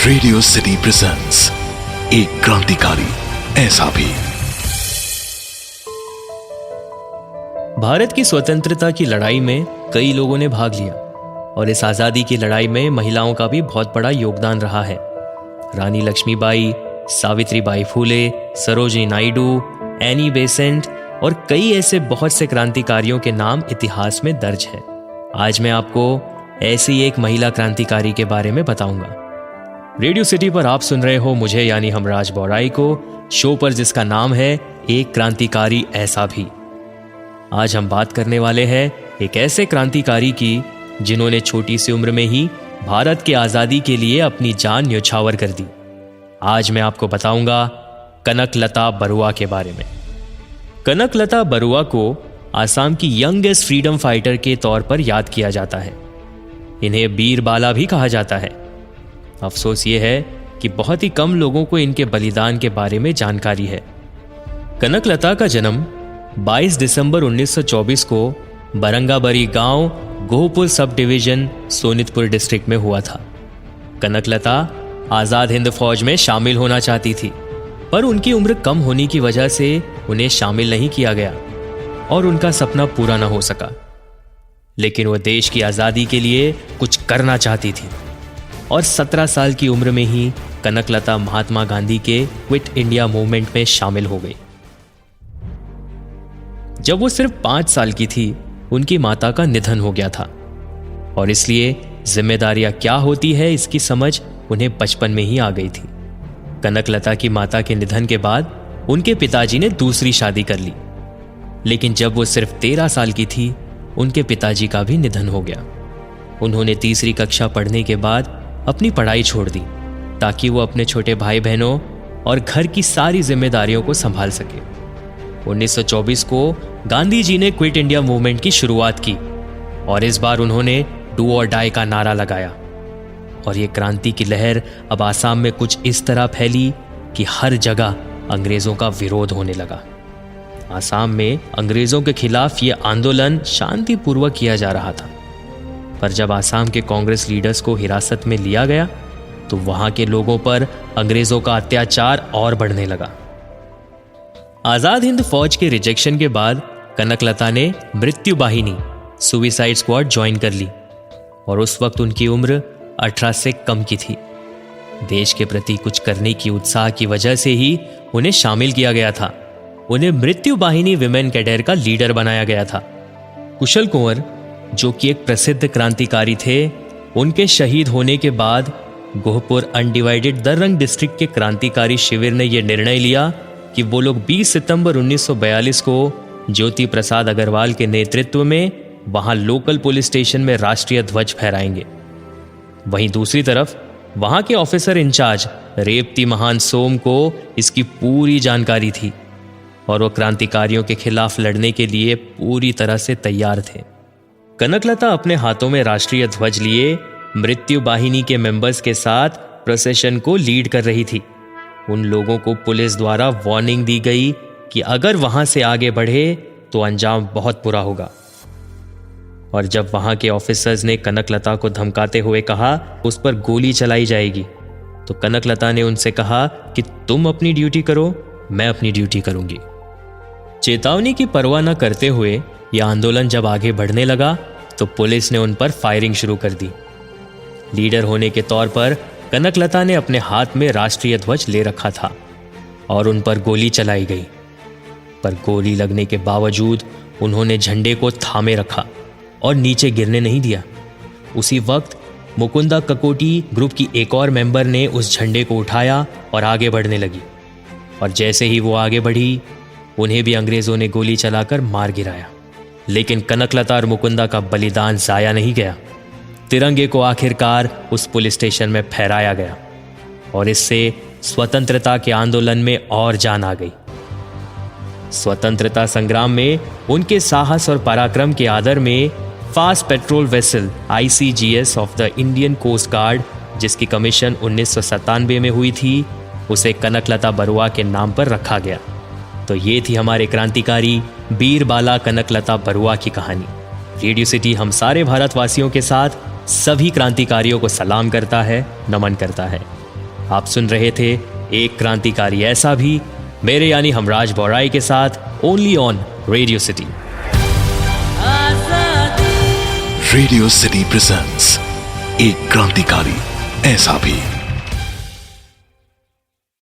Radio city presents एक क्रांतिकारी ऐसा भी। भारत की स्वतंत्रता की लड़ाई में कई लोगों ने भाग लिया और इस आजादी की लड़ाई में महिलाओं का भी बहुत बड़ा योगदान रहा है। रानी लक्ष्मीबाई, सावित्रीबाई फूले, सरोजिनी नायडू, एनी बेसेंट और कई ऐसे बहुत से क्रांतिकारियों के नाम इतिहास में दर्ज है। आज मैं आपको ऐसी एक महिला क्रांतिकारी के बारे में बताऊंगा। रेडियो सिटी पर आप सुन रहे हो मुझे यानी हमराज बौराई को, शो पर जिसका नाम है एक क्रांतिकारी ऐसा भी। आज हम बात करने वाले हैं एक ऐसे क्रांतिकारी की जिन्होंने छोटी सी उम्र में ही भारत की आजादी के लिए अपनी जान न्यौछावर कर दी। आज मैं आपको बताऊंगा कनकलता बरुआ के बारे में। कनकलता बरुआ को आसाम की यंगेस्ट फ्रीडम फाइटर के तौर पर याद किया जाता है। इन्हें बीर बाला भी कहा जाता है। अफसोस ये है कि बहुत ही कम लोगों को इनके बलिदान के बारे में जानकारी है। कनकलता का जन्म 22 दिसंबर 1924 को बरंगाबरी गांव, Gohpur sub division, Sonitpur district में हुआ था। कनकलता आजाद हिंद फौज में शामिल होना चाहती थी, पर उनकी उम्र कम होने की वजह से उन्हें शामिल नहीं किया गया और उनका सपना पूरा न हो सका। लेकिन वह देश की आजादी के लिए कुछ करना चाहती थी और 17 साल की उम्र में ही कनकलता महात्मा गांधी के क्विट इंडिया मूवमेंट में शामिल हो गई। जब वो सिर्फ 5 साल की थी, उनकी माता का निधन हो गया था और इसलिए जिम्मेदारियां क्या होती है इसकी समझ उन्हें बचपन में ही आ गई थी। कनकलता की माता के निधन के बाद उनके पिताजी ने दूसरी शादी कर ली, लेकिन जब वो सिर्फ 13 साल की थी, उनके पिताजी का भी निधन हो गया। उन्होंने तीसरी कक्षा पढ़ने के बाद अपनी पढ़ाई छोड़ दी ताकि वो अपने छोटे भाई बहनों और घर की सारी जिम्मेदारियों को संभाल सके। 1924 को गांधी जी ने क्विट इंडिया मूवमेंट की शुरुआत की और इस बार उन्होंने डू और डाई का नारा लगाया और ये क्रांति की लहर अब आसाम में कुछ इस तरह फैली कि हर जगह अंग्रेजों का विरोध होने लगा। आसाम में अंग्रेजों के खिलाफ ये आंदोलन शांतिपूर्वक किया जा रहा था, पर जब आसाम के कांग्रेस लीडर्स को हिरासत में लिया गया तो वहां के लोगों पर अंग्रेजों का अत्याचार और बढ़ने लगा। आजाद हिंद फौज के रिजेक्शन के बाद कनकलता ने मृत्यु वाहिनी सुसाइड स्क्वाड ज्वाइन कर ली और उस वक्त उनकी उम्र 18 से कम की थी। देश के प्रति कुछ करने की उत्साह की वजह से ही उन्हें शामिल किया गया था। उन्हें मृत्यु वाहिनी विमेन कैडेट का लीडर बनाया गया था। कुशल कुंवर, जो कि एक प्रसिद्ध क्रांतिकारी थे, उनके शहीद होने के बाद गोहपुर अनडिवाइडेड दरंग डिस्ट्रिक्ट के क्रांतिकारी शिविर ने यह निर्णय लिया कि वो लोग 20 सितंबर 1942 को ज्योति प्रसाद अग्रवाल के नेतृत्व में वहां लोकल पुलिस स्टेशन में राष्ट्रीय ध्वज फहराएंगे। वहीं दूसरी तरफ वहां के ऑफिसर इंचार्ज रेवती महान सोम को इसकी पूरी जानकारी थी और वो क्रांतिकारियों के खिलाफ लड़ने के लिए पूरी तरह से तैयार थे। कनकलता अपने हाथों में राष्ट्रीय ध्वज लिए मृत्यु वाहिनी के मेंबर्स के साथ प्रोसेशन को लीड कर रही थी। उन लोगों को पुलिस द्वारा वार्निंग दी गई कि अगर वहां से आगे बढ़े तो अंजाम बहुत बुरा होगा। और जब वहां के ऑफिसर्स ने कनकलता को धमकाते हुए कहा उस पर गोली चलाई जाएगी, तो कनकलता ने उनसे कहा कि तुम अपनी ड्यूटी करो, मैं अपनी ड्यूटी करूंगी। चेतावनी की परवाह न करते हुए यह आंदोलन जब आगे बढ़ने लगा तो पुलिस ने उन पर फायरिंग शुरू कर दी। लीडर होने के तौर पर कनकलता ने अपने हाथ में राष्ट्रीय ध्वज ले रखा था और उन पर गोली चलाई गई, पर गोली लगने के बावजूद उन्होंने झंडे को थामे रखा और नीचे गिरने नहीं दिया। उसी वक्त मुकुंदा ककोटी ग्रुप की एक और मेंबर ने उस झंडे को उठाया और आगे बढ़ने लगी, और जैसे ही वो आगे बढ़ी उन्हें भी अंग्रेजों ने गोली चलाकर मार गिराया। लेकिन कनकलता और मुकुंदा का बलिदान जाया नहीं गया। तिरंगे को आखिरकार उस पुलिस स्टेशन में फहराया गया और इससे स्वतंत्रता के आंदोलन में और जान आ गई। स्वतंत्रता संग्राम में उनके साहस और पराक्रम के आदर में fast patrol vessel ICGS of the Indian coast guard, जिसकी कमीशन 1997 में हुई थी, उसे कनकलता बरुआ के नाम पर रखा गया। तो ये थी हमारे क्रांतिकारी बीर बाला कनकलता बरुआ की कहानी। रेडियो सिटी हम सारे भारतवासियों के साथ सभी क्रांतिकारियों को सलाम करता है, नमन करता है। आप सुन रहे थे एक क्रांतिकारी ऐसा भी, मेरे यानी हमराज बौराई के साथ, only on radio city. Radio city presents एक क्रांतिकारी ऐसा भी।